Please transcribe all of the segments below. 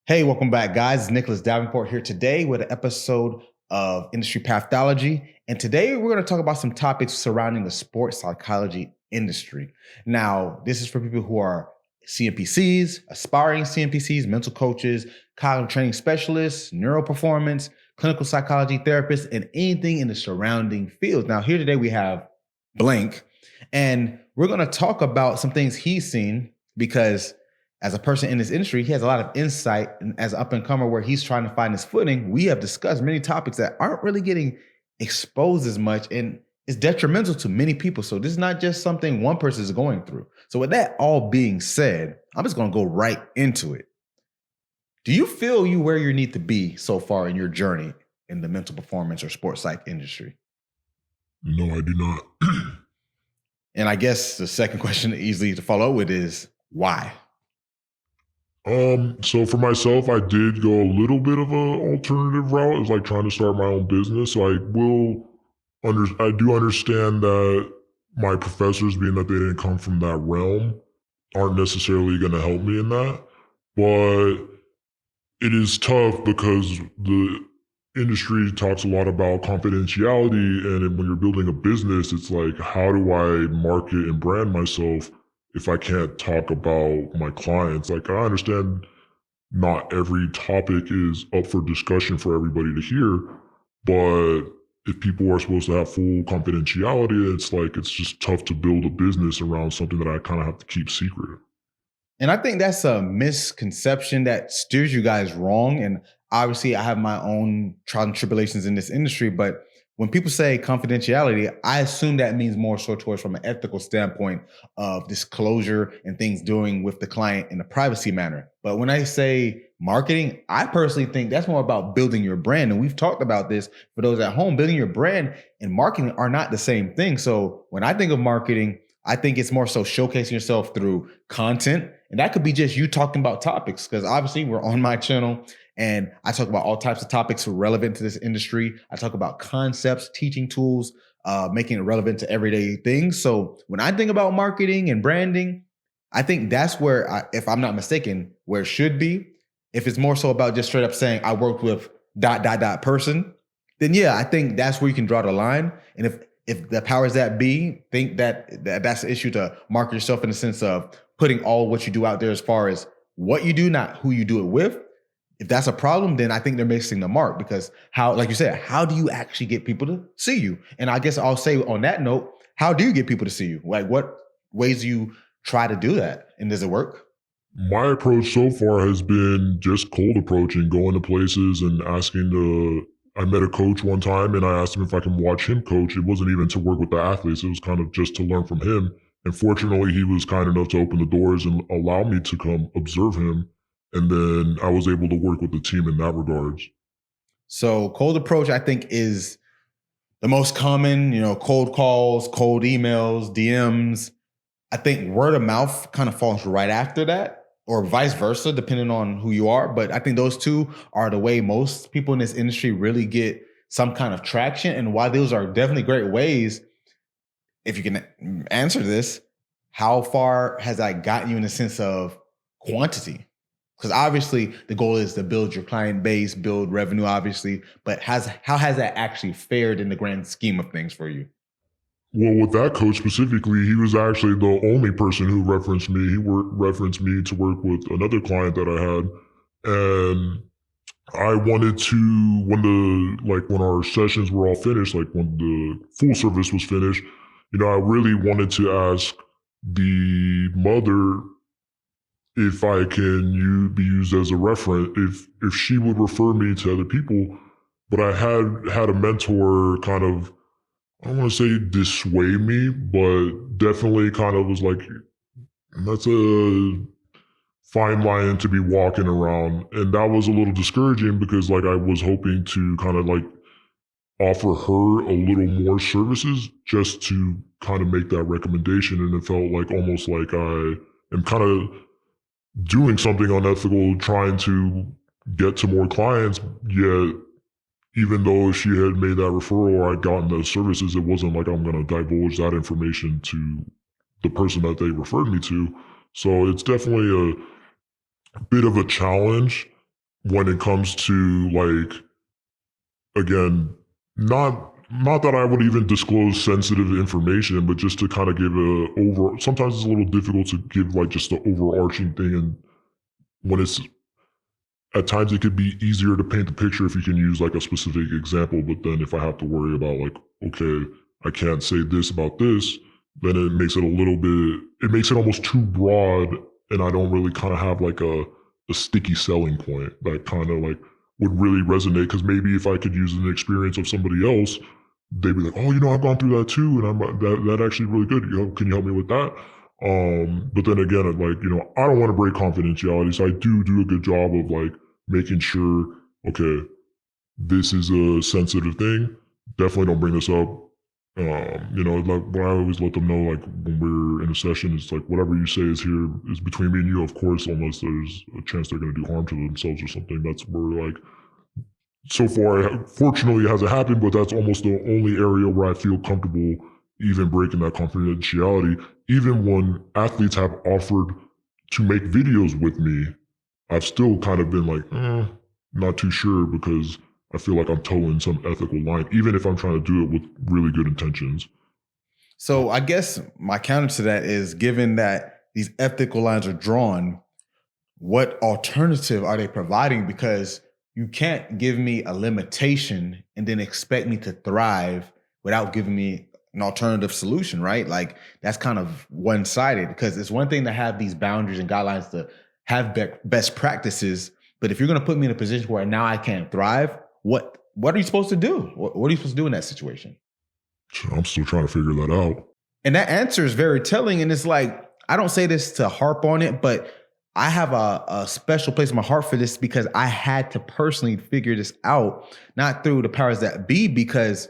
Hey, welcome back, guys. It's Nicholas Davenport here today with an episode of Industry Pathology. And today we're going to talk about some topics surrounding the sports psychology industry. Now, this is for people who are CMPCs, aspiring CMPCs, mental coaches, cognitive training specialists, neuroperformance, clinical psychology therapists, and anything in the surrounding fields. Now, here today we have Blank, and we're going to talk about some things he's seen because as a person in this industry, he has a lot of insight. And as an up and comer where he's trying to find his footing, we have discussed many topics that aren't really getting exposed as much and is detrimental to many people. So this is not just something one person is going through. So with that all being said, I'm just going to go right into it. Do you feel you where you need to be so far in your journey in the mental performance or sports psych industry? No, I do not. And I guess the second question easily to follow with is why? So for myself, I did go a little bit of a alternative route. It's like trying to start my own business. So I do understand that my professors, being that they didn't come from that realm, aren't necessarily going to help me in that. But it is tough because the industry talks a lot about confidentiality, and when you're building a business, it's like, how do I market and brand myself if I can't talk about my clients? Like, I understand not every topic is up for discussion for everybody to hear, but if people are supposed to have full confidentiality, it's just tough to build a business around something that I kind of have to keep secret. And I think that's a misconception that steers you guys wrong. And obviously, I have my own trials and tribulations in this industry. But when people say confidentiality, I assume that means more so towards from an ethical standpoint of disclosure and things doing with the client in a privacy manner. But when I say marketing, I personally think that's more about building your brand. And we've talked about this for those at home. Building your brand and marketing are not the same thing. So when I think of marketing, I think it's more so showcasing yourself through content. And that could be just you talking about topics, because obviously we're on my channel and I talk about all types of topics relevant to this industry. I talk about concepts, teaching tools, making it relevant to everyday things. So when I think about marketing and branding, I think that's where, if I'm not mistaken, where it should be. If it's more so about just straight up saying I worked with ... person, then yeah, I think that's where you can draw the line. And if the powers that be think that's the issue, to market yourself in the sense of putting all what you do out there as far as what you do, not who you do it with. If that's a problem, then I think they're missing the mark, because how, like you said, how do you actually get people to see you? And I guess I'll say on that note, how do you get people to see you? Like, what ways do you try to do that? And does it work? My approach so far has been just cold approaching, going to places and asking to. I met a coach one time and I asked him if I can watch him coach. It wasn't even to work with the athletes, it was kind of just to learn from him. And fortunately, he was kind enough to open the doors and allow me to come observe him. And then I was able to work with the team in that regards. So cold approach, I think, is the most common, cold calls, cold emails, DMs. I think word of mouth kind of falls right after that, or vice versa, depending on who you are. But I think those two are the way most people in this industry really get some kind of traction. And while those are definitely great ways, if you can answer this, how far has that gotten you in the sense of quantity? Because obviously the goal is to build your client base, build revenue, obviously. But how has that actually fared in the grand scheme of things for you? Well, with that coach specifically, he was actually the only person who referenced me. Referenced me to work with another client that I had, and I wanted to, when our sessions were all finished, like when the full service was finished, I really wanted to ask the mother if I can be used as a reference, if she would refer me to other people. But I had a mentor kind of, I don't want to say dissuade me, but definitely kind of was like, that's a fine line to be walking around. And that was a little discouraging because like I was hoping to kind of like offer her a little more services just to kind of make that recommendation. And it felt like almost like I am kind of doing something unethical, trying to get to more clients, yet even though she had made that referral or I'd gotten those services, it wasn't like I'm going to divulge that information to the person that they referred me to. So it's definitely a bit of a challenge. when it comes to like, again, not that I would even disclose sensitive information, but just to kind of give a over. Sometimes it's a little difficult to give like just the overarching thing, and when it's at times it could be easier to paint the picture if you can use like a specific example. But then if I have to worry about like, okay, I can't say this about this, then it makes it a little bit. It makes it almost too broad, and I don't really kind of have like a sticky selling point that kind of like would really resonate. Because maybe if I could use an experience of somebody else, they'd be like, oh, I've gone through that too, and I'm that actually really good. Can you help me with that? But then again, like, I don't want to break confidentiality, so I do a good job of like making sure, okay, this is a sensitive thing. Definitely don't bring this up. Like what I always let them know, like when we're in a session, it's like whatever you say is between me and you, of course, unless there's a chance they're going to do harm to themselves or something. That's where like, so far, fortunately, it hasn't happened, but that's almost the only area where I feel comfortable even breaking that confidentiality. Even when athletes have offered to make videos with me, I've still kind of been like, not too sure, because I feel like I'm towing some ethical line, even if I'm trying to do it with really good intentions. So I guess my counter to that is, given that these ethical lines are drawn, what alternative are they providing? Because you can't give me a limitation and then expect me to thrive without giving me an alternative solution, right? Like that's kind of one-sided, because it's one thing to have these boundaries and guidelines to have best practices, but if you're going to put me in a position where now I can't thrive, what are you supposed to do? What are you supposed to do in that situation? I'm still trying to figure that out. And that answer is very telling. And it's like, I don't say this to harp on it, but I have a special place in my heart for this, because I had to personally figure this out, not through the powers that be, because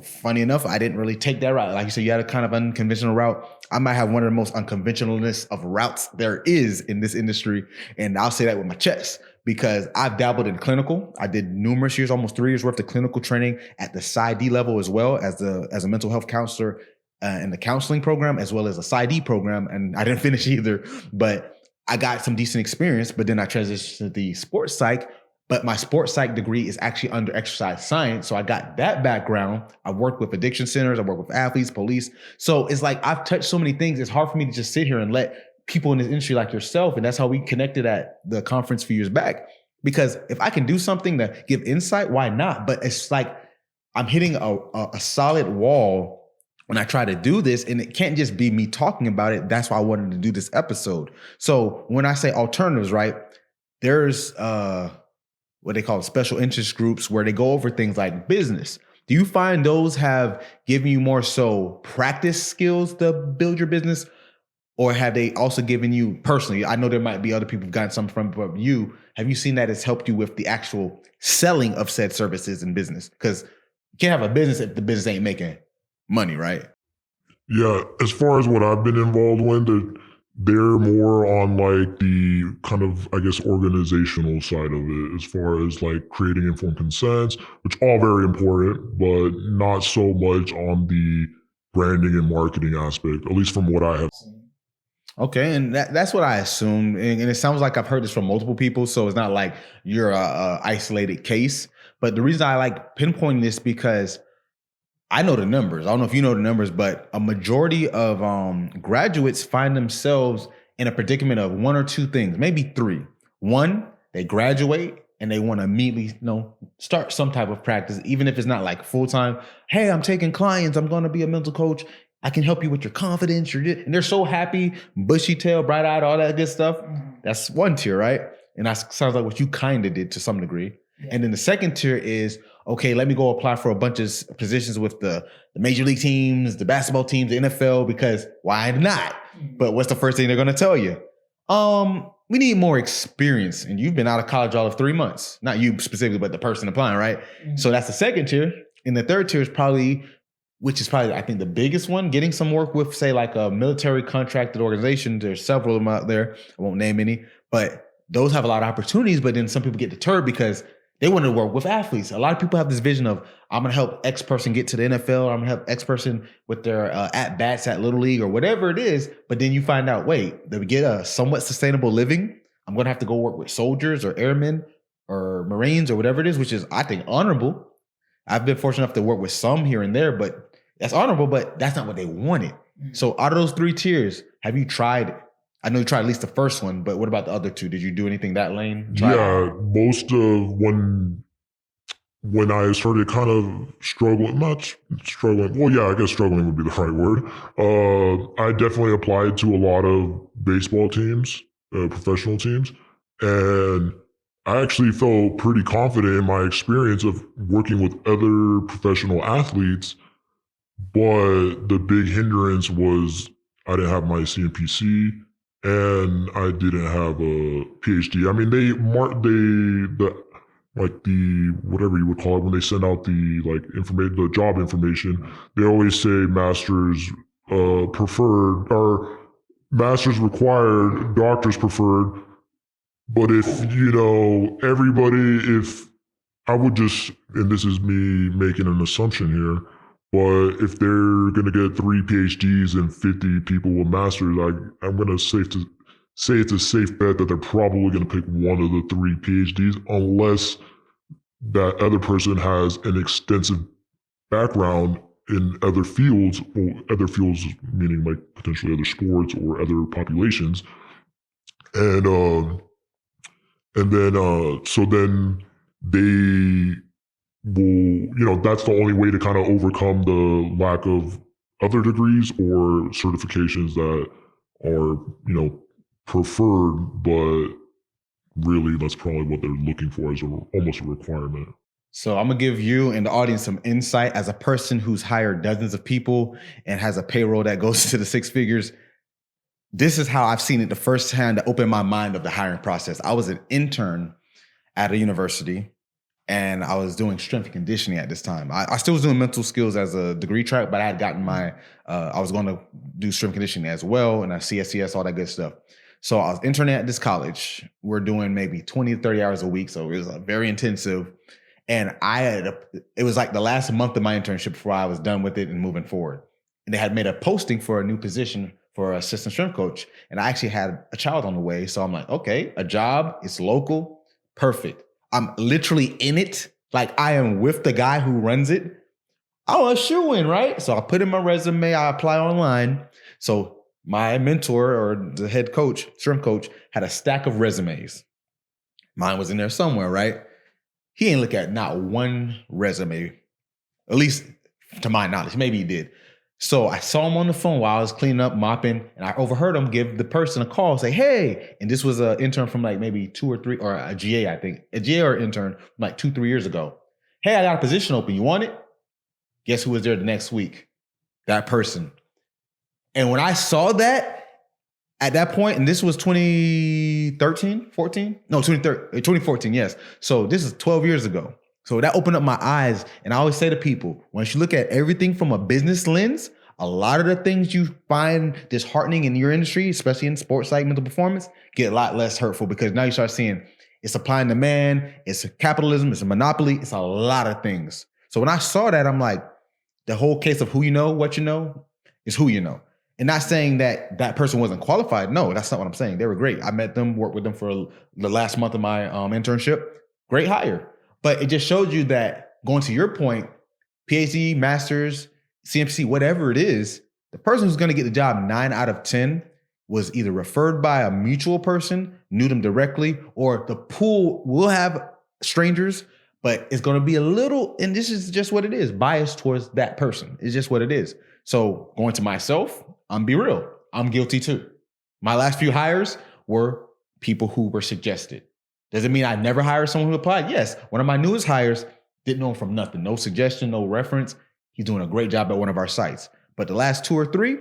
funny enough, I didn't really take that route. Like you said, you had a kind of unconventional route. I might have one of the most unconventionalness of routes there is in this industry. And I'll say that with my chest, because I've dabbled in clinical. I did numerous years, almost 3 years worth of clinical training at the PsyD level, as well as a mental health counselor in the counseling program, as well as a PsyD program. And I didn't finish either, but I got some decent experience. But then I transitioned to the sports psych. But my sports psych degree is actually under exercise science. So I got that background. I worked with addiction centers. I work with athletes, police. So it's like I've touched so many things. It's hard for me to just sit here and let people in this industry like yourself, and that's how we connected at the conference a few years back. Because if I can do something to give insight, why not? But it's like I'm hitting a solid wall when I try to do this, and it can't just be me talking about it. That's why I wanted to do this episode. So when I say alternatives, right, there's what they call special interest groups, where they go over things like business. Do you find those have given you more so practice skills to build your business? Or have they also given you personally? I know there might be other people who've gotten something from, but have you seen that it's helped you with the actual selling of said services in business? Because you can't have a business if the business ain't making money, right? Yeah, as far as what I've been involved with, they're more on like the kind of, I guess, organizational side of it, as far as like creating informed consents, which all very important, but not so much on the branding and marketing aspect, at least from what I have. Okay, and that's what I assumed, and it sounds like I've heard this from multiple people, so it's not like you're a isolated case. But the reason I like pinpointing this, because I know the numbers. I don't know if you know the numbers, but a majority of graduates find themselves in a predicament of one or two things, maybe three. One, they graduate and they want to immediately, start some type of practice, even if it's not like full time. Hey, I'm taking clients. I'm going to be a mental coach. I can help you with your confidence. And they're so happy, bushy tail, bright eyed, all that good stuff. That's one tier, right? And that sounds like what you kind of did to some degree. Yeah. And then the second tier is, okay, let me go apply for a bunch of positions with the major league teams, the basketball teams, the NFL, because why not? But what's the first thing they're going to tell you? We need more experience. And you've been out of college all of 3 months. Not you specifically, but the person applying, right? Mm-hmm. So that's the second tier. And the third tier is probably, which is probably, I think, the biggest one, getting some work with, say, like a military contracted organization. There's several of them out there. I won't name any, but those have a lot of opportunities. But then some people get deterred because they want to work with athletes. A lot of people have this vision of, I'm going to help X person get to the NFL. Or I'm going to help X person with their at-bats at Little League or whatever it is. But then you find out, wait, to get a somewhat sustainable living, I'm going to have to go work with soldiers or airmen. or Marines or whatever it is, which is, I think, honorable. I've been fortunate enough to work with some here and there, but that's honorable, but that's not what they wanted. So out of those 3 tiers, have you tried? I know you tried at least the first one, but what about the other 2? Did you do anything that lane? Yeah, most of when I started kind of struggling, not struggling, well, yeah, I guess struggling would be the right word. I definitely applied to a lot of baseball teams, professional teams, and I actually felt pretty confident in my experience of working with other professional athletes. But the big hindrance was I didn't have my CMPC and I didn't have a PhD. I mean, the whatever you would call it when they send out the the job information. They always say masters preferred or masters required, doctors preferred. But if if I would just, and this is me making an assumption here, but if they're going to get 3 PhDs and 50 people with masters, I'm going to say it's a safe bet that they're probably going to pick one of the 3 PhDs unless that other person has an extensive background in other fields meaning like potentially other sports or other populations. And so then they will, that's the only way to kind of overcome the lack of other degrees or certifications that are, preferred, but really that's probably what they're looking for as almost a requirement. So I'm gonna give you and the audience some insight as a person who's hired dozens of people and has a payroll that goes to the 6 figures. This is how I've seen it the first hand to open my mind of the hiring process. I was an intern at a university and I was doing strength and conditioning at this time. I still was doing mental skills as a degree track, but I had gotten I was going to do strength conditioning as well, and I CSCS, all that good stuff. So I was interning at this college. We're doing maybe 20 to 30 hours a week, so it was very intensive. And it was like the last month of my internship before I was done with it and moving forward. And they had made a posting for a new position for assistant strength coach. And I actually had a child on the way. So I'm like, okay, a job, it's local, perfect. I'm literally in it. Like I am with the guy who runs it. I'm a shoo-in, right? So I put in my resume, I apply online. So my mentor or the head coach, strength coach, had a stack of resumes. Mine was in there somewhere, right? He ain't look at not one resume, at least to my knowledge. Maybe he did. So I saw him on the phone while I was cleaning up, mopping, and I overheard him give the person a call, say, hey, and this was an intern from like maybe 2 or 3, or a GA, I think, a GA or intern from like 2, 3 years ago. Hey, I got a position open. You want it? Guess who was there the next week? That person. And when I saw that, at that point, and this was 2013, 14? No, 2014, yes. So this is 12 years ago. So that opened up my eyes. And I always say to people, once you look at everything from a business lens, a lot of the things you find disheartening in your industry, especially in sports like mental performance, get a lot less hurtful because now you start seeing it's supply and demand, it's capitalism, it's a monopoly, it's a lot of things. So when I saw that, I'm like, the whole case of who you know, what you know, is who you know. And not saying that that person wasn't qualified. No, that's not what I'm saying. They were great. I met them, worked with them for the last month of my internship. Great hire. But it just showed you that, going to your point, PhD, master's, CMPC, whatever it is, the person who's going to get the job 9 out of 10 was either referred by a mutual person, knew them directly, or the pool will have strangers, but it's going to be a little, and this is just what it is, biased towards that person. It's just what it is. So going to myself, I'm be real, I'm guilty too. My last few hires were people who were suggested. Does it mean I never hired someone who applied? Yes. One of my newest hires, didn't know him from nothing. No suggestion, no reference. He's doing a great job at one of our sites. But the last 2 or 3,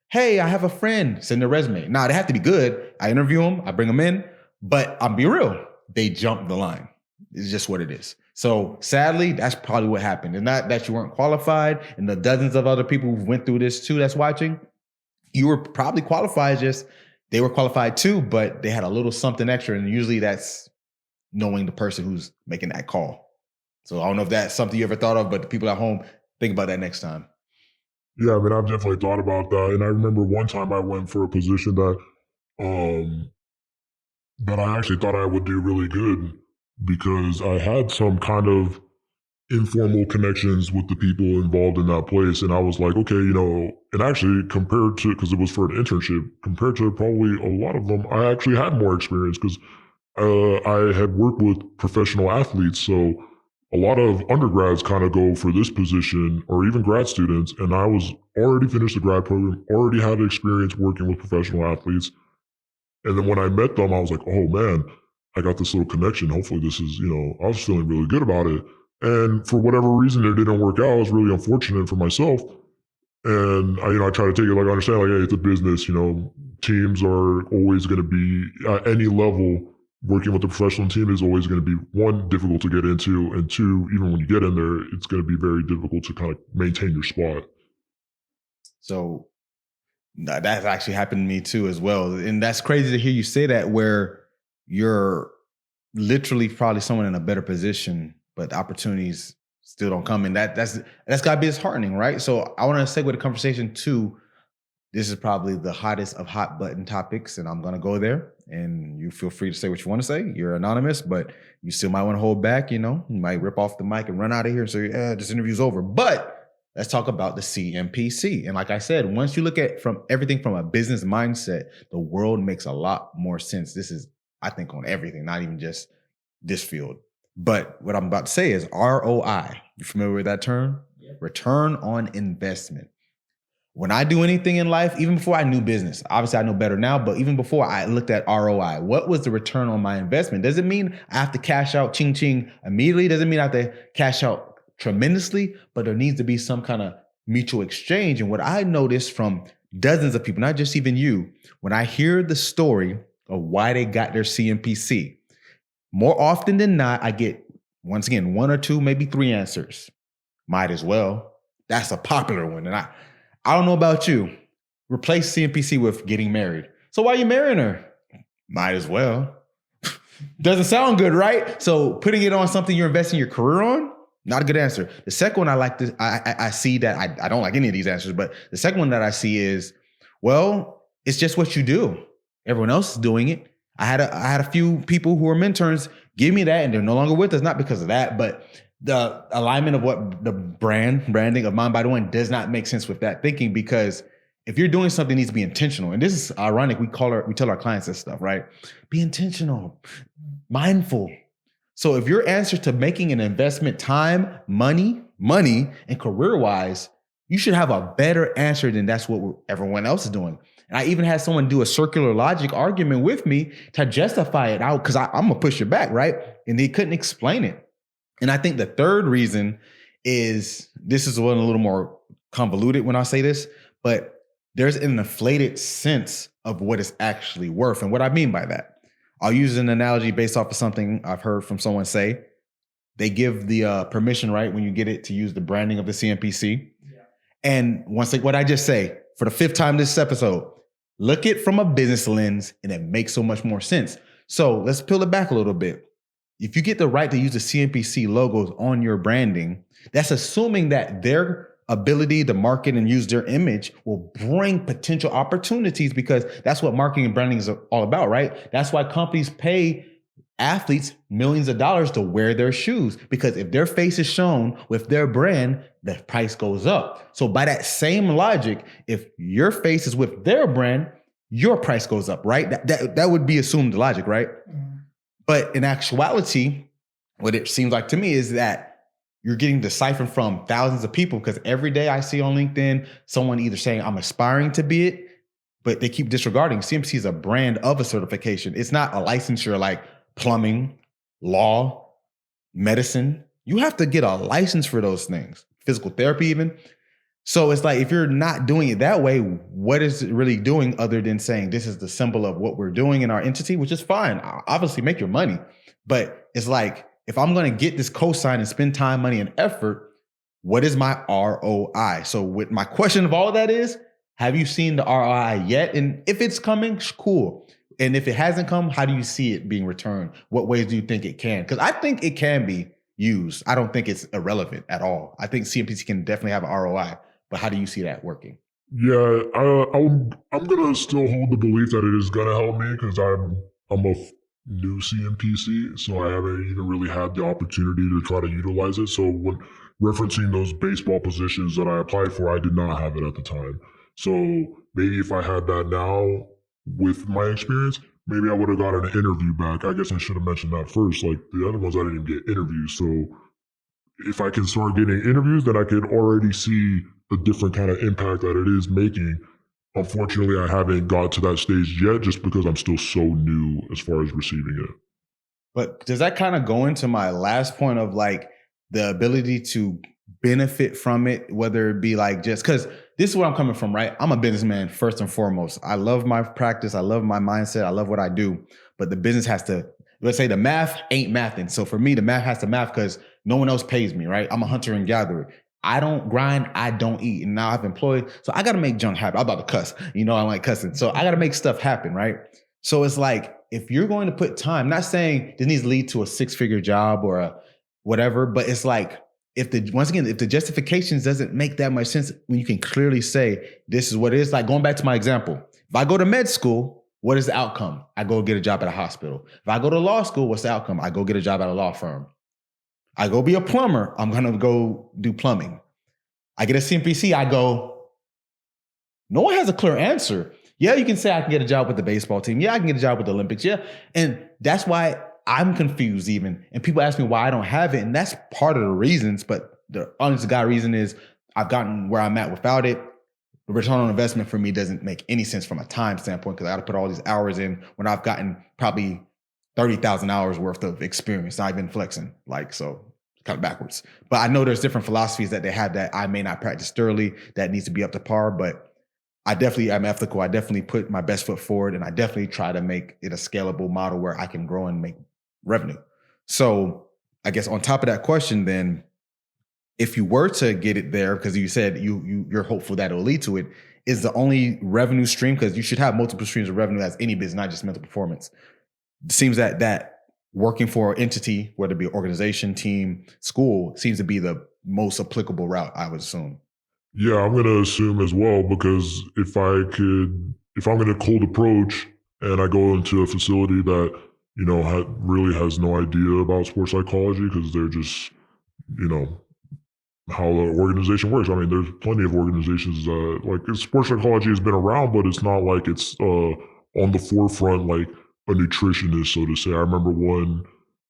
hey, I have a friend, send a resume. Now, they have to be good. I interview them, I bring them in, but I'm be real, they jumped the line. It's just what it is. So sadly, that's probably what happened. And not that you weren't qualified, and the dozens of other people who went through this too that's watching, you were probably qualified, just they were qualified too, but they had a little something extra. And usually that's knowing the person who's making that call. So I don't know if that's something you ever thought of, but the people at home, think about that next time. Yeah, I mean, I've definitely thought about that. And I remember one time I went for a position that I actually thought I would do really good, because I had some kind of informal connections with the people involved in that place. And I was like, okay, and actually compared to, because it was for an internship, compared to probably a lot of them, I actually had more experience because I had worked with professional athletes. So a lot of undergrads kind of go for this position or even grad students. And I was already finished the grad program, already had experience working with professional athletes. And then when I met them, I was like, oh man, I got this little connection. Hopefully this is, I was feeling really good about it. And for whatever reason, it didn't work out. I was really unfortunate for myself. And I try to take it like I understand, like, hey, it's a business, teams are always going to be at any level. Working with a professional team is always going to be one, difficult to get into, and two, even when you get in there, it's going to be very difficult to kind of maintain your spot. So that's actually happened to me too as well. And that's crazy to hear you say that, where you're literally probably someone in a better position, but opportunities still don't come. And that's got to be disheartening, right? So I want to segue the conversation to, this is probably the hottest of hot button topics, and I'm going to go there. And you feel free to say what you want to say. You're anonymous, but you still might want to hold back. You might rip off the mic and run out of here and say, yeah, this interview's over. But let's talk about the CMPC. And like I said, once you look at from everything from a business mindset, the world makes a lot more sense. This is, I think, on everything, not even just this field. But what I'm about to say is ROI. You familiar with that term? Yeah. Return on investment. When I do anything in life, even before I knew business, obviously I know better now, but even before I looked at ROI, what was the return on my investment? Does it mean I have to cash out ching ching immediately? Doesn't mean I have to cash out tremendously, but there needs to be some kind of mutual exchange. And what I noticed from dozens of people, not just even you, when I hear the story of why they got their CMPC, more often than not, I get, once again, one or two, maybe three answers. Might as well. That's a popular one. And I don't know about you. Replace CMPC with getting married. So why are you marrying her? Might as well. Doesn't sound good, right? So putting it on something you're investing your career on, not a good answer. The second one I like this, I see that I don't like any of these answers, but the second one that I see is, well, it's just what you do. Everyone else is doing it. I had a few people who were mentors give me that, and they're no longer with us, not because of that, but the alignment of what the branding of Mind by the One does not make sense with that thinking, because if you're doing something, it needs to be intentional. And this is ironic. We tell our clients this stuff, right? Be intentional, mindful. So if your answer to making an investment, time, money, and career-wise, you should have a better answer than that's what everyone else is doing. And I even had someone do a circular logic argument with me to justify it out, because I'm gonna push it back, right? And they couldn't explain it. And I think the third reason is, this is one a little more convoluted when I say this, but there's an inflated sense of what it's actually worth. And what I mean by that, I'll use an analogy based off of something I've heard from someone say. They give the permission, right, when you get it, to use the branding of the CMPC. Yeah. And what I just say, for the fifth time this episode, look it from a business lens, and it makes so much more sense. So let's peel it back a little bit. If you get the right to use the CMPC logos on your branding, that's assuming that their ability to market and use their image will bring potential opportunities, because that's what marketing and branding is all about, right? That's why companies pay athletes millions of dollars to wear their shoes, because if their face is shown with their brand, the price goes up. So by that same logic, if your face is with their brand, your price goes up, right? That would be assumed logic, right? Mm-hmm. But in actuality, what it seems like to me is that you're getting deciphered from thousands of people, because every day I see on LinkedIn someone either saying I'm aspiring to be it, but they keep disregarding. CMPC is a brand of a certification. It's not a licensure like plumbing, law, medicine. You have to get a license for those things, physical therapy even. So it's like, if you're not doing it that way, what is it really doing other than saying this is the symbol of what we're doing in our entity, which is fine. Obviously make your money. But it's like, if I'm going to get this cosign and spend time, money, and effort, what is my ROI? So with my question of all of that is, have you seen the ROI yet? And if it's coming, cool. And if it hasn't come, how do you see it being returned? What ways do you think it can? Because I think it can be used. I don't think it's irrelevant at all. I think CMPC can definitely have an ROI. But how do you see that working? Yeah, I'm gonna still hold the belief that it is gonna help me, because I'm a new CMPC, so I haven't even really had the opportunity to try to utilize it. So when referencing those baseball positions that I applied for, I did not have it at the time. So maybe if I had that now with my experience, maybe I would have gotten an interview back. I guess I should have mentioned that first. Like the other ones, I didn't even get interviews. So if I can start getting interviews, then I could already see the different kind of impact that it is making. Unfortunately, I haven't got to that stage yet just because I'm still so new as far as receiving it. But does that kind of go into my last point of like the ability to benefit from it, whether it be like just because this is where I'm coming from, right? I'm a businessman first and foremost. I love my practice. I love my mindset. I love what I do. But the business has to, let's say the math ain't mathing. So for me, the math has to math because no one else pays me, right? I'm a hunter and gatherer. I don't grind, I don't eat. And now I've employed, so I got to make junk happen. I'm about to cuss, I like cussing. So I got to make stuff happen, right? So it's like, if you're going to put time, not saying this needs to lead to a 6-figure job or a whatever, but it's like, if the justifications doesn't make that much sense when you can clearly say, this is what it is. Like going back to my example, if I go to med school, what is the outcome? I go get a job at a hospital. If I go to law school, what's the outcome? I go get a job at a law firm. I go be a plumber, I'm going to go do plumbing. I get a CMPC, I go, no one has a clear answer. Yeah, you can say I can get a job with the baseball team. Yeah, I can get a job with the Olympics. Yeah. And that's why I'm confused even. And people ask me why I don't have it. And that's part of the reasons. But the honest to God reason is I've gotten where I'm at without it. The return on investment for me doesn't make any sense from a time standpoint because I got to put all these hours in when I've gotten probably 30,000 hours worth of experience, not even flexing. Like, so kind of backwards. But I know there's different philosophies that they have that I may not practice thoroughly that needs to be up to par, but I definitely am ethical. I definitely put my best foot forward and I definitely try to make it a scalable model where I can grow and make revenue. So I guess on top of that question, then if you were to get it there, because you said you're hopeful that it'll lead to it, is the only revenue stream, because you should have multiple streams of revenue as any business, not just mental performance. It seems that working for an entity, whether it be organization, team, school, seems to be the most applicable route, I would assume. Yeah, I'm going to assume as well, because if I'm going to cold approach and I go into a facility that, really has no idea about sports psychology because they're just, how the organization works. I mean, there's plenty of organizations like sports psychology has been around, but it's not like it's on the forefront like a nutritionist, so to say. I remember one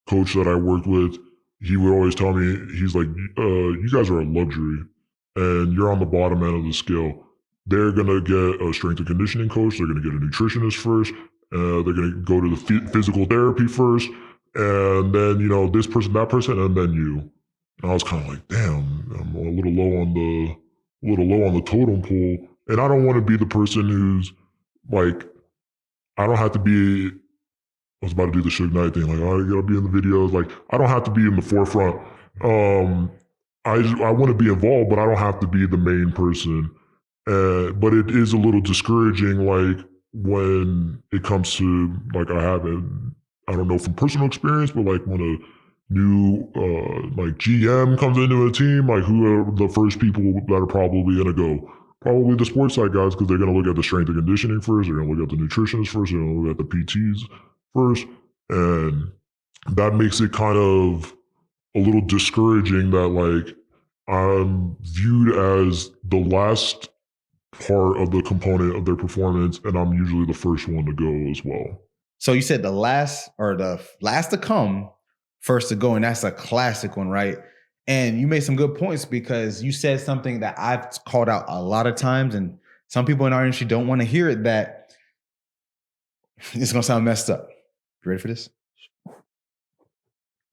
coach that I worked with, he would always tell me, he's like, you guys are a luxury and you're on the bottom end of the scale. They're going to get a strength and conditioning coach. They're going to get a nutritionist first. They're going to go to the physical therapy first. And then, this person, that person, and then you. And I was kind of like, damn, I'm a little low on the totem pole. And I don't want to be the person who's like, I don't have to be, I was about to do the Suge Knight thing. Like, oh, I gotta be in the videos. Like, I don't have to be in the forefront. I want to be involved, but I don't have to be the main person. But it is a little discouraging, like when it comes to like I don't know from personal experience, but like when a new like GM comes into a team, like who are the first people that are probably gonna go? Probably the sports side guys, because they're gonna look at the strength and conditioning first. They're gonna look at the nutritionists first. They're gonna look at the PTs first, and that makes it kind of a little discouraging that like I'm viewed as the last part of the component of their performance, and I'm usually the first one to go as well. So you said the last to come, first to go, and that's a classic one, right? And you made some good points because you said something that I've called out a lot of times, and some people in our industry don't want to hear it, that it's going to sound messed up. You ready for this?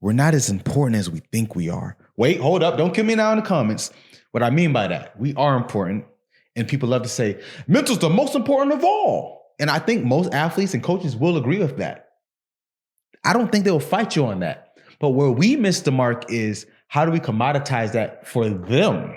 We're not as important as we think we are. Wait, hold up. Don't kill me now in the comments. What I mean by that, we are important. And people love to say, mental's the most important of all. And I think most athletes and coaches will agree with that. I don't think they'll fight you on that. But where we miss the mark is, how do we commoditize that for them?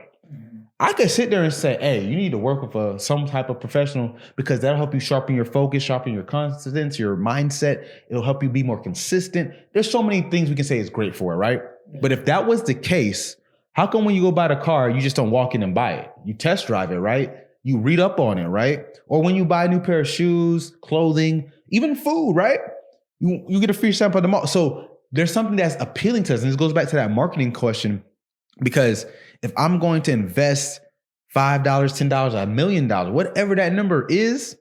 I could sit there and say, hey, you need to work with some type of professional because that'll help you sharpen your focus, sharpen your confidence, your mindset. It'll help you be more consistent. There's so many things we can say is great for it, right? Yeah. But if that was the case, how come when you go buy the car, you just don't walk in and buy it? You test drive it, right? You read up on it, right? Or when you buy a new pair of shoes, clothing, even food, right? You get a free sample of them all. So there's something that's appealing to us. And this goes back to that marketing question, because if I'm going to invest $5, $10, $1 million, whatever that number is,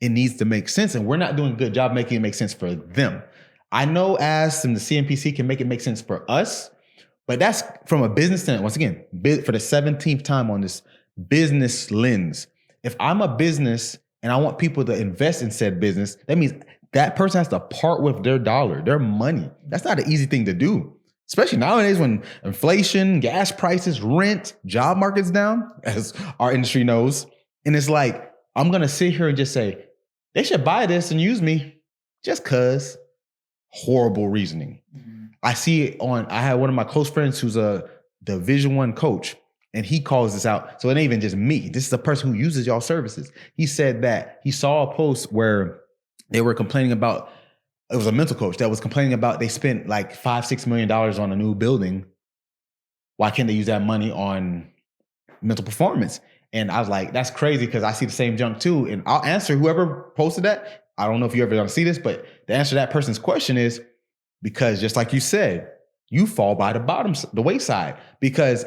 it needs to make sense. And we're not doing a good job making it make sense for them. I know AS and the CMPC can make it make sense for us, but that's from a business standpoint. Once again, for the 17th time on this business lens. If I'm a business and I want people to invest in said business, that means that person has to part with their dollar, their money. That's not an easy thing to do, especially nowadays when inflation, gas prices, rent, job market's down, as our industry knows. And it's like, I'm going to sit here and just say, they should buy this and use me just cause. Horrible reasoning. Mm-hmm. I had one of my close friends who's a Division I coach, and he calls this out. So it ain't even just me. This is the person who uses y'all services. He said that he saw a post where they were complaining about, it was a mental coach that was complaining about they spent like $5-6 million on a new building. Why can't they use that money on mental performance? And I was like, that's crazy, because I see the same junk too. And I'll answer whoever posted that. I don't know if you ever gonna see this, but the answer to that person's question is because, just like you said, you fall by the wayside. Because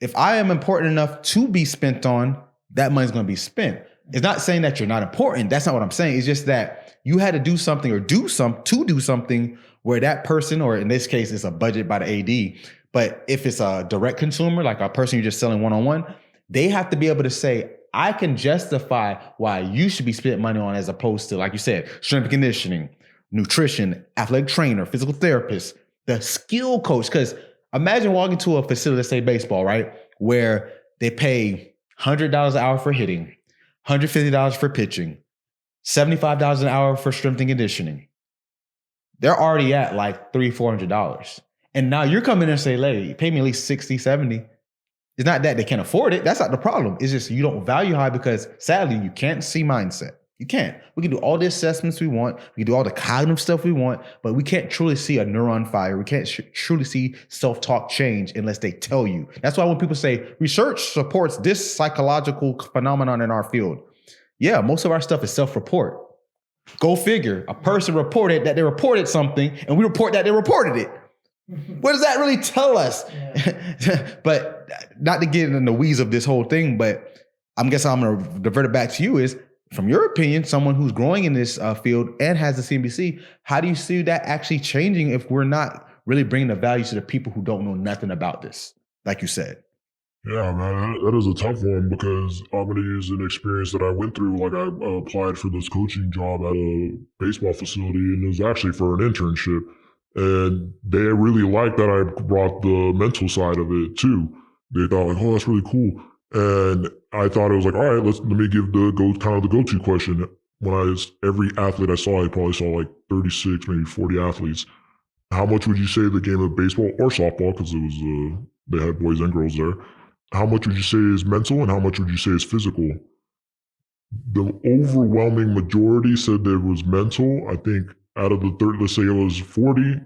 if I am important enough to be spent on, that money's gonna be spent. It's not saying that you're not important. That's not what I'm saying. It's just that you had to do something or do something where that person, or in this case, it's a budget by the AD. But if it's a direct consumer, like a person you're just selling one-on-one, they have to be able to say, I can justify why you should be spending money on, as opposed to, like you said, strength and conditioning, nutrition, athletic trainer, physical therapist, the skill coach. Because imagine walking to a facility, let's say baseball, right, where they pay $100 an hour for hitting, $150 for pitching, $75 an hour for strength and conditioning. They're already at like $300-$400. And now you're coming in and say, lady, pay me at least $60, $70. It's not that they can't afford it. That's not the problem. It's just you don't value high because, sadly, you can't see mindset. You can't. We can do all the assessments we want. We can do all the cognitive stuff we want, but we can't truly see a neuron fire. We can't truly see self-talk change unless they tell you. That's why when people say research supports this psychological phenomenon in our field, yeah, most of our stuff is self-report. Go figure. A person reported that they reported something, and we report that they reported it. What does that really tell us? Yeah. But not to get in the weeds of this whole thing, but I'm going to divert it back to you is, from your opinion, someone who's growing in this field and has the CMPC, how do you see that actually changing if we're not really bringing the value to the people who don't know nothing about this, like you said? Yeah, man, that is a tough one, because I'm going to use an experience that I went through. Like, I applied for this coaching job at a baseball facility, and it was actually for an internship. And they really liked that I brought the mental side of it too. They thought like, oh, that's really cool. And I thought it was like, all right, let me give the go-to question. Every athlete I saw, I probably saw like 36, maybe 40 athletes. How much would you say the game of baseball or softball, because it was they had boys and girls there, how much would you say is mental and how much would you say is physical? The overwhelming majority said that it was mental. I think out of the 30, let's say it was 40,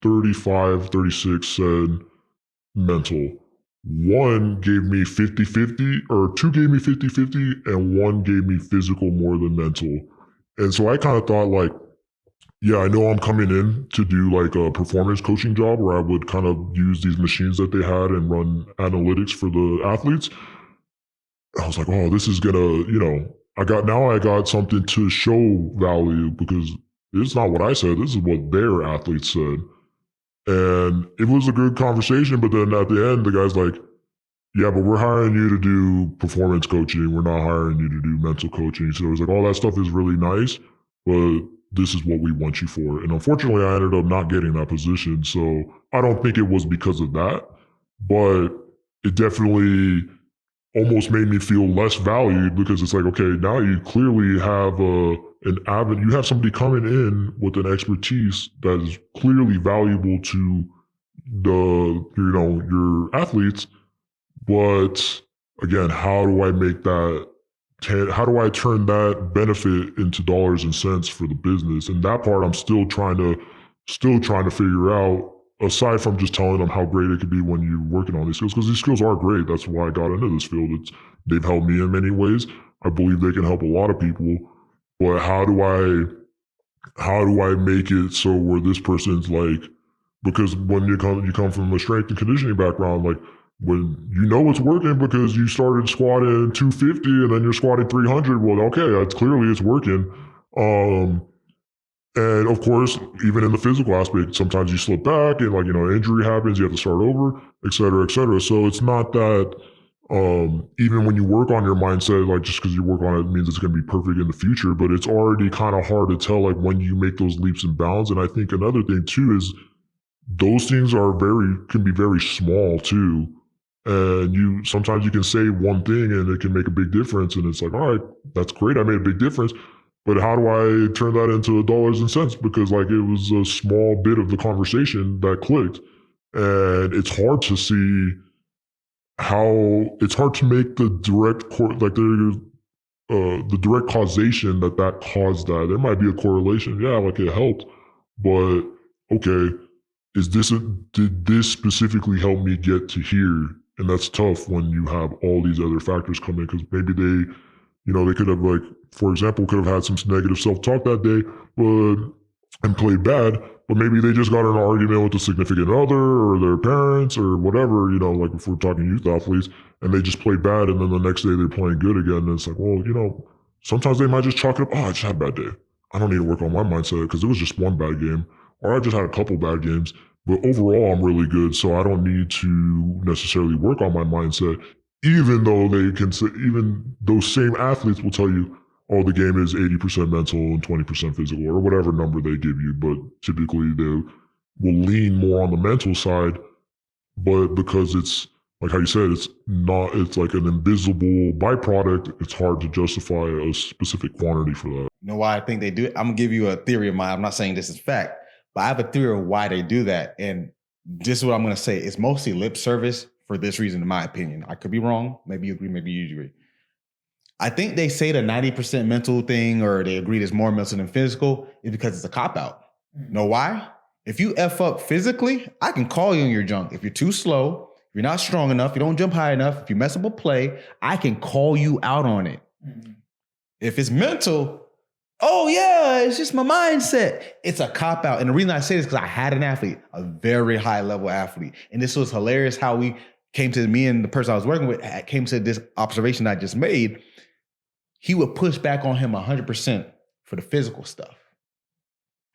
35, 36 said mental. One gave me 50-50, or two gave me 50-50, and one gave me physical more than mental. And so I kind of thought like, yeah, I know I'm coming in to do like a performance coaching job where I would kind of use these machines that they had and run analytics for the athletes. I was like, oh, this is gonna, I got something to show value, because it's not what I said. This is what their athletes said. And it was a good conversation. But then at the end, the guy's like, yeah, but we're hiring you to do performance coaching. We're not hiring you to do mental coaching. So it was like, all that stuff is really nice, but this is what we want you for. And unfortunately, I ended up not getting that position. So I don't think it was because of that, but it definitely almost made me feel less valued, because it's like, okay, now you clearly have you have somebody coming in with an expertise that is clearly valuable to your athletes. But again, how do I turn that benefit into dollars and cents for the business? And that part I'm still trying to figure out, aside from just telling them how great it could be when you're working on these skills, because these skills are great. That's why I got into this field. They've helped me in many ways. I believe they can help a lot of people. But how do I how do I make it so where this person's like, because when you come from a strength and conditioning background, like when you know it's working because you started squatting 250 and then you're squatting 300, well, okay, that's clearly it's working. And of course, even in the physical aspect, sometimes you slip back and like, injury happens, you have to start over, et cetera, et cetera. So it's not that even when you work on your mindset, like just because you work on it means it's going to be perfect in the future, but it's already kind of hard to tell like when you make those leaps and bounds. And I think another thing too is those things can be very small too. And sometimes you can say one thing and it can make a big difference. And it's like, all right, that's great. I made a big difference. But how do I turn that into dollars and cents? Because like it was a small bit of the conversation that clicked. And it's hard to see it's hard to make the direct causation that caused that. There might be a correlation. Yeah, like it helped. But okay, did this specifically help me get to here? And that's tough when you have all these other factors come in, because maybe they could have, like, for example, could have had some negative self-talk that day, and played bad, but maybe they just got in an argument with a significant other or their parents or whatever, like if we're talking youth athletes, and they just played bad, and then the next day they're playing good again. And it's like, well, sometimes they might just chalk it up, I just had a bad day. I don't need to work on my mindset because it was just one bad game, or I just had a couple bad games. But overall, I'm really good, so I don't need to necessarily work on my mindset, even though even those same athletes will tell you, oh, the game is 80% mental and 20% physical, or whatever number they give you. But typically they will lean more on the mental side. But because it's, like how you said, it's like an invisible byproduct, it's hard to justify a specific quantity for that. You know why I think they do it? I'm going to give you a theory of mine. I'm not saying this is fact, but I have a theory of why they do that. And this is what I'm going to say. It's mostly lip service for this reason, in my opinion. I could be wrong. Maybe you agree, maybe you agree. I think they say the 90% mental thing, or they agree there's more mental than physical, is because it's a cop-out. You know why? If you F up physically, I can call you on your junk. If you're too slow, if you're not strong enough, you don't jump high enough, if you mess up a play, I can call you out on it. Mm-hmm. If it's mental, oh yeah, it's just my mindset. It's a cop-out. And the reason I say this is because I had an athlete, a very high-level athlete. And this was hilarious how me and the person I was working with came to this observation I just made. He would push back on him 100% for the physical stuff.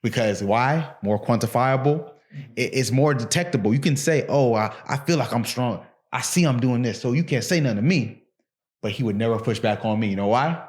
Because why? More quantifiable. It's more detectable. You can say, oh, I feel like I'm strong. I see I'm doing this, so you can't say nothing to me. But he would never push back on me. You know why?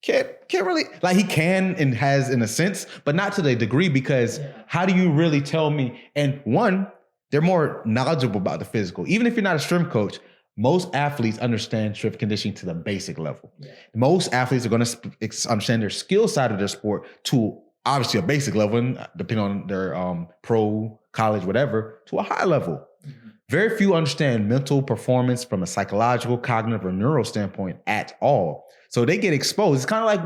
Can't really, like he can and has in a sense, but not to the degree, because how do you really tell me? And one, they're more knowledgeable about the physical. Even if you're not a strength coach, most athletes understand strength conditioning to the basic level. Yeah. Most athletes are going to understand their skill side of their sport to obviously a basic level, and depending on their pro, college, whatever, to a high level. Mm-hmm. Very few understand mental performance from a psychological, cognitive, or neural standpoint at all. So they get exposed. It's kind of like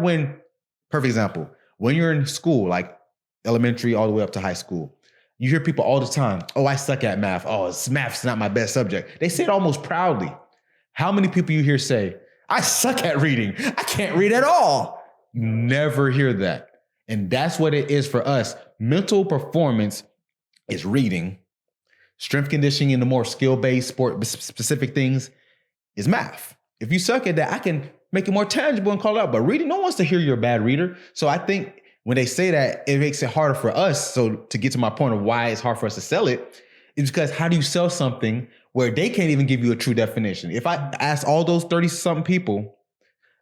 perfect example, when you're in school, like elementary all the way up to high school, you hear people all the time, oh, I suck at math. Oh, math's not my best subject. They say it almost proudly. How many people you hear say, I suck at reading. I can't read at all. You never hear that. And that's what it is for us. Mental performance is reading. Strength conditioning and the more skill-based sport-specific things is math. If you suck at that, I can make it more tangible and call it out. But reading, no one wants to hear you're a bad reader. So I think when they say that, it makes it harder for us. So to get to my point of why it's hard for us to sell it, is because how do you sell something where they can't even give you a true definition? If I asked all those 30-something people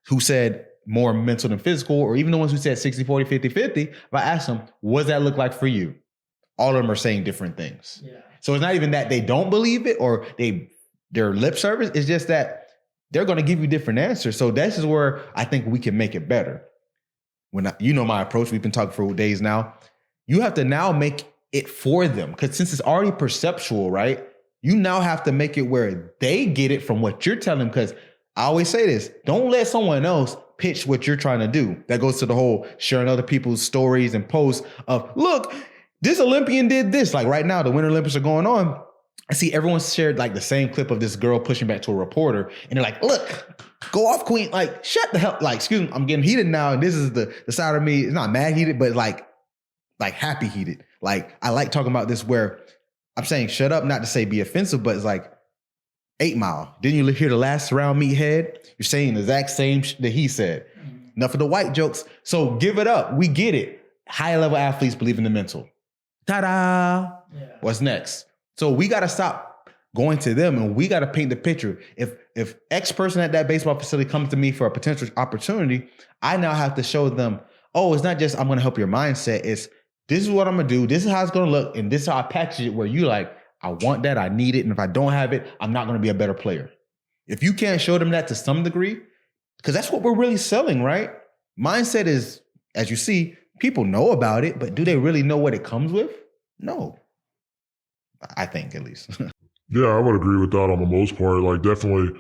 who said more mental than physical, or even the ones who said 60-40, 50-50, if I asked them, what does that look like for you? All of them are saying different things. Yeah. So it's not even that they don't believe it or their lip service. It's just that they're going to give you different answers. So this is where I think we can make it better. You know my approach, we've been talking for days now. You have to now make it for them, because since it's already perceptual, right? You now have to make it where they get it from what you're telling them. Because I always say this, don't let someone else pitch what you're trying to do. That goes to the whole sharing other people's stories and posts of, look, this Olympian did this. Like right now, the Winter Olympics are going on. I see everyone shared like the same clip of this girl pushing back to a reporter. And they're like, look, go off, queen. Like, shut the hell. Like, excuse me, I'm getting heated now. And this is the side of me. It's not mad heated, but like, like happy heated. Like I like talking about this where I'm saying shut up, not to say be offensive, but it's like 8 Mile. Didn't you hear the last round meathead? You're saying the exact same that he said. Enough of the white jokes. So give it up. We get it. High level athletes believe in the mental. Ta-da! Yeah. What's next? So we got to stop going to them and we got to paint the picture. If X person at that baseball facility comes to me for a potential opportunity, I now have to show them, oh, it's not just I'm going to help your mindset. It's this is what I'm going to do. This is how it's going to look. And this is how I package it where you like, I want that. I need it. And if I don't have it, I'm not going to be a better player. If you can't show them that to some degree, because that's what we're really selling, right? Mindset is, as you see, people know about it, but do they really know what it comes with? No. I think at least. Yeah, I would agree with that on the most part. Like definitely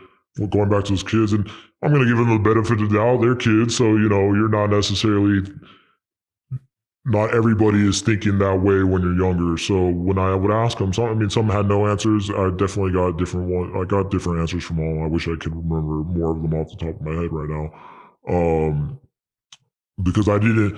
going back to those kids, and I'm going to give them the benefit of the doubt. They're kids, so you're not necessarily, not everybody is thinking that way when you're younger. So when I would ask them, some had no answers. I definitely got different answers from all. I wish I could remember more of them off the top of my head right now. Because I couldn't,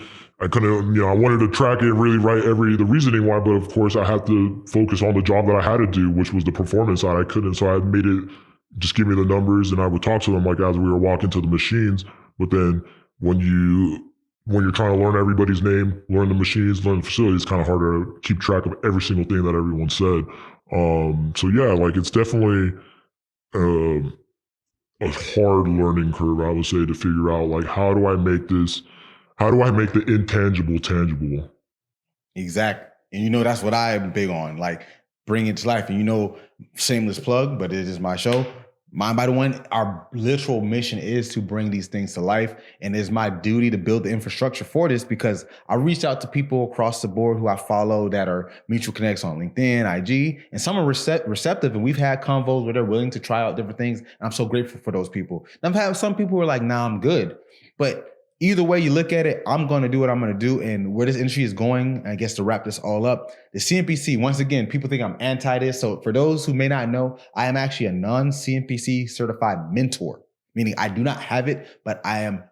I wanted to track it and really write the reasoning why, but of course I had to focus on the job that I had to do, which was the performance side. I couldn't, so I made it, just give me the numbers and I would talk to them like as we were walking to the machines. But then when you're trying to learn everybody's name, learn the machines, learn the facility, it's kind of harder to keep track of every single thing that everyone said. So yeah, like it's definitely, a hard learning curve, I would say, to figure out like, how do I make the intangible tangible? Exactly. And that's what I'm big on, like bring it to life. And shameless plug, but it is my show. Mind by the One, our literal mission is to bring these things to life. And it's my duty to build the infrastructure for this because I reached out to people across the board who I follow that are mutual connects on LinkedIn, IG, and some are receptive. And we've had convos where they're willing to try out different things. And I'm so grateful for those people. And I've had some people who are like, nah, I'm good. But either way you look at it, I'm going to do what I'm going to do. And where this industry is going, I guess to wrap this all up, the CMPC, once again, people think I'm anti this. So for those who may not know, I am actually a non-CMPC certified mentor, meaning I do not have it, but I am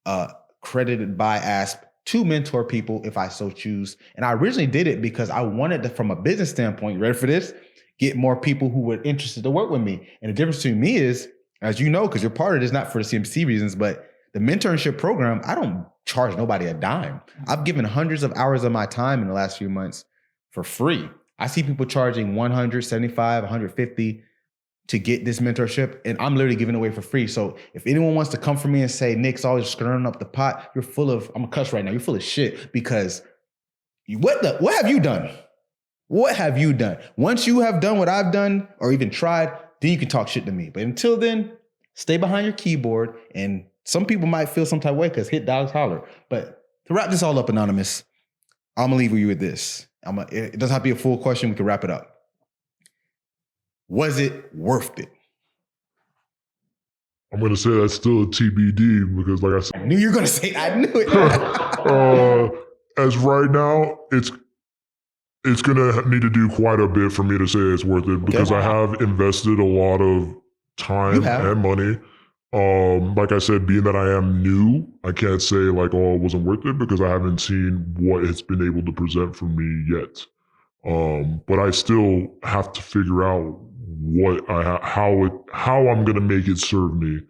accredited by ASP to mentor people if I so choose. And I originally did it because I wanted to, from a business standpoint, you ready for this? Get more people who were interested to work with me. And the difference between me is, as you know, because you're part of this, not for the CMPC reasons, but the mentorship program, I don't charge nobody a dime. I've given hundreds of hours of my time in the last few months for free. I see people charging $175, $150 to get this mentorship, and I'm literally giving it away for free. So if anyone wants to come for me and say, Nick's always stirring up the pot, you're full of, I'm gonna cuss right now, you're full of shit because what have you done? What have you done? Once you have done what I've done or even tried, then you can talk shit to me. But until then, stay behind your keyboard. And some people might feel some type of way because hit dogs holler. But to wrap this all up, Anonymous, I'm going to leave you with this. It doesn't have to be a full question. We can wrap it up. Was it worth it? I'm going to say that's still a TBD because like I said. I knew you were going to say I knew it. As right now, it's going to need to do quite a bit for me to say it's worth it because I have invested a lot of time and money. Like I said, being that I am new, I can't say like, oh, it wasn't worth it because I haven't seen what it's been able to present for me yet. But I still have to figure out how I'm going to make it serve me.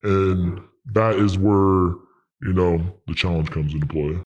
And that is where, the challenge comes into play.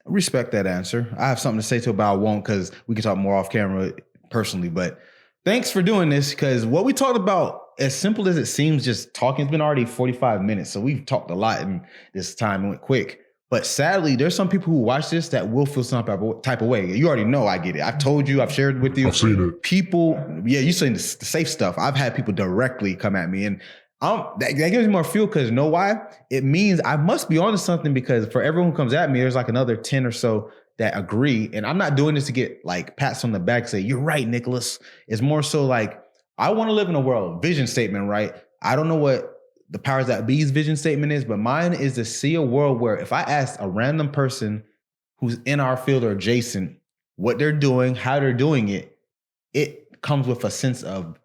I respect that answer. I have something to say to it, but I won't because we can talk more off camera personally, but thanks for doing this because what we talked about, as simple as it seems, just talking, it's been already 45 minutes. So we've talked a lot in this time. It went quick. But sadly, there's some people who watch this that will feel some type of way. You already know I get it. I've told you, I've shared with you. I've seen it. People, you're saying the safe stuff. I've had people directly come at me and that gives me more fuel because you know why? It means I must be onto something because for everyone who comes at me, there's like another 10 or so that agree. And I'm not doing this to get like pats on the back, say, you're right, Nicholas. It's more so like, I want to live in a world, vision statement, right? I don't know what the powers that be's vision statement is, but mine is to see a world where if I ask a random person who's in our field or adjacent what they're doing, how they're doing it, it comes with a sense of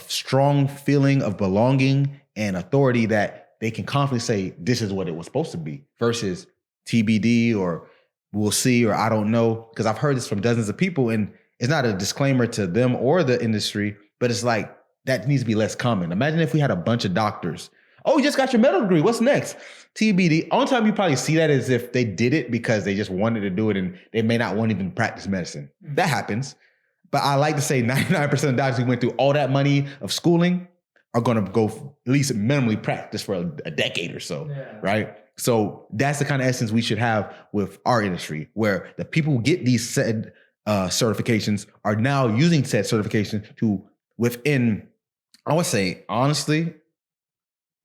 strong feeling of belonging and authority that they can confidently say, this is what it was supposed to be versus TBD or we'll see, or I don't know, because I've heard this from dozens of people, and it's not a disclaimer to them or the industry, but it's like that needs to be less common. Imagine if we had a bunch of doctors. Oh, you just got your medical degree. What's next? TBD. Only time you probably see that is if they did it because they just wanted to do it and they may not want to even practice medicine. That happens. But I like to say 99% of doctors who went through all that money of schooling are going to go at least minimally practice for a decade or so, right? So that's the kind of essence we should have with our industry, where the people who get these said certifications are now using said certification to within, I would say, honestly,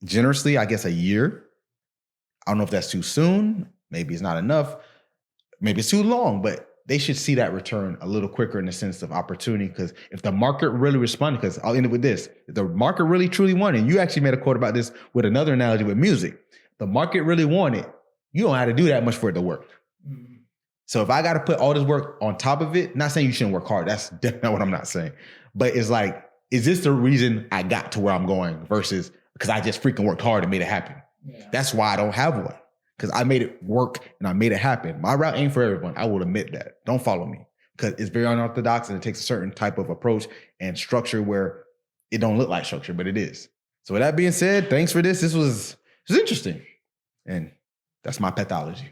generously, I guess a year. I don't know if that's too soon. Maybe it's not enough. Maybe it's too long, but they should see that return a little quicker in the sense of opportunity. Because if the market really responded, because I'll end it with this, if the market really truly wanted, and you actually made a quote about this with another analogy with music, the market really wanted, you don't have to do that much for it to work. Mm-hmm. So if I got to put all this work on top of it, not saying you shouldn't work hard, that's definitely not what I'm not saying, but it's like, is this the reason I got to where I'm going versus because I just freaking worked hard and made it happen? Yeah. That's why I don't have one. Because I made it work and I made it happen. My route ain't for everyone. I will admit that. Don't follow me. Because it's very unorthodox and it takes a certain type of approach and structure where it don't look like structure, but it is. So with that being said, thanks for this. This was interesting. And that's my pathology.